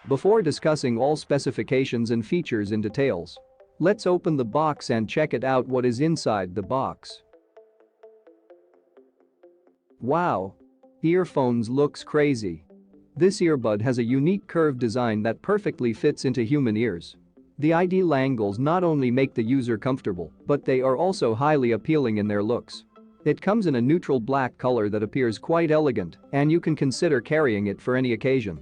Before discussing all specifications and features in details, let's open the box and check it out what is inside the box. Wow! Earphones looks crazy. This earbud has a unique curved design that perfectly fits into human ears. The ideal angles not only make the user comfortable, but they are also highly appealing in their looks. It comes in a neutral black color that appears quite elegant, and you can consider carrying it for any occasion.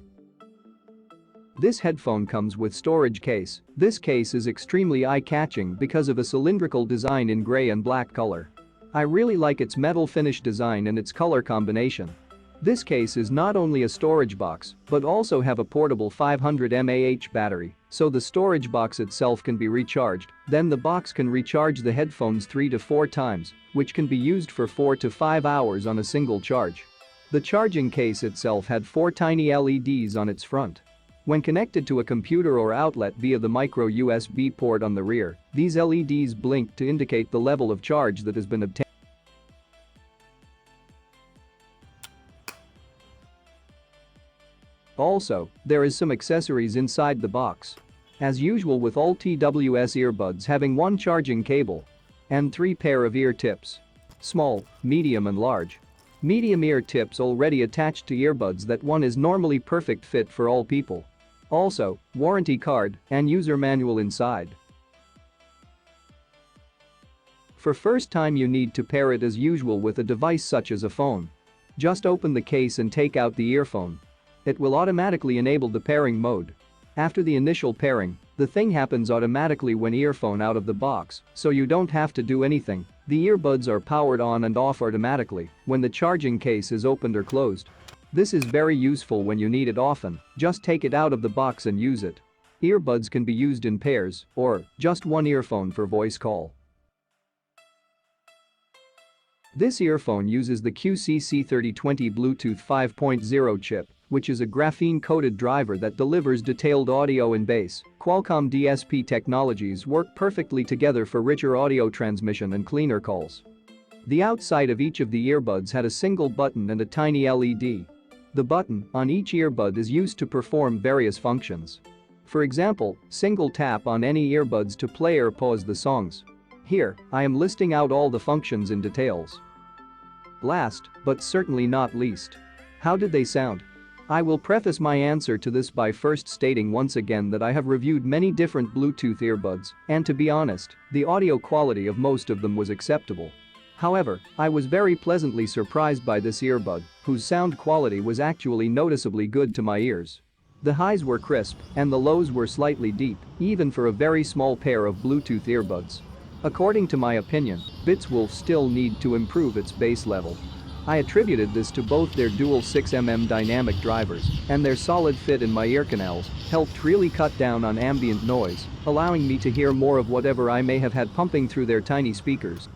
This headphone comes with storage case. This case is extremely eye-catching because of a cylindrical design in gray and black color. I really like its metal finish design and its color combination. This case is not only a storage box, but also have a portable 500 mAh battery, so the storage box itself can be recharged, then the box can recharge the headphones 3 to 4 times, which can be used for 4 to 5 hours on a single charge. The charging case itself had 4 tiny LEDs on its front. When connected to a computer or outlet via the micro USB port on the rear, these LEDs blink to indicate the level of charge that has been obtained. Also, there is some accessories inside the box. As usual with all TWS earbuds having one charging cable and 3 pair of ear tips. Small, medium and large. Medium ear tips already attached to earbuds that one is normally perfect fit for all people. Also, warranty card and user manual inside. For first time you need to pair it as usual with a device such as a phone. Just open the case and take out the earphone. It will automatically enable the pairing mode. After the initial pairing, the thing happens automatically when earphone out of the box, so you don't have to do anything. The earbuds are powered on and off automatically when the charging case is opened or closed. This is very useful when you need it often, just take it out of the box and use it. Earbuds can be used in pairs or just one earphone for voice call. This earphone uses the QCC3020 Bluetooth 5.0 chip, which is a graphene-coated driver that delivers detailed audio and bass. Qualcomm DSP technologies work perfectly together for richer audio transmission and cleaner calls. The outside of each of the earbuds had a single button and a tiny LED. The button on each earbud is used to perform various functions. For example, single tap on any earbuds to play or pause the songs. Here, I am listing out all the functions in details. Last, but certainly not least. How did they sound? I will preface my answer to this by first stating once again that I have reviewed many different Bluetooth earbuds, and to be honest, the audio quality of most of them was acceptable. However, I was very pleasantly surprised by this earbud, whose sound quality was actually noticeably good to my ears. The highs were crisp, and the lows were slightly deep, even for a very small pair of Bluetooth earbuds. According to my opinion, BlitzWolf still need to improve its bass level. I attributed this to both their dual 6mm dynamic drivers and their solid fit in my ear canals helped really cut down on ambient noise, allowing me to hear more of whatever I may have had pumping through their tiny speakers.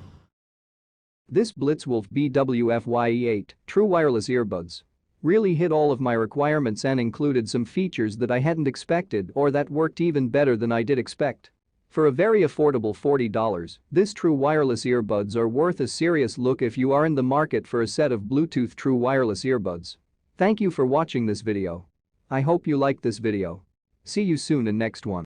This BlitzWolf BW-FYE8 true wireless earbuds really hit all of my requirements and included some features that I hadn't expected or that worked even better than I did expect. For a very affordable $40, this true wireless earbuds are worth a serious look if you are in the market for a set of Bluetooth true wireless earbuds. Thank you for watching this video. I hope you liked this video. See you soon in next one.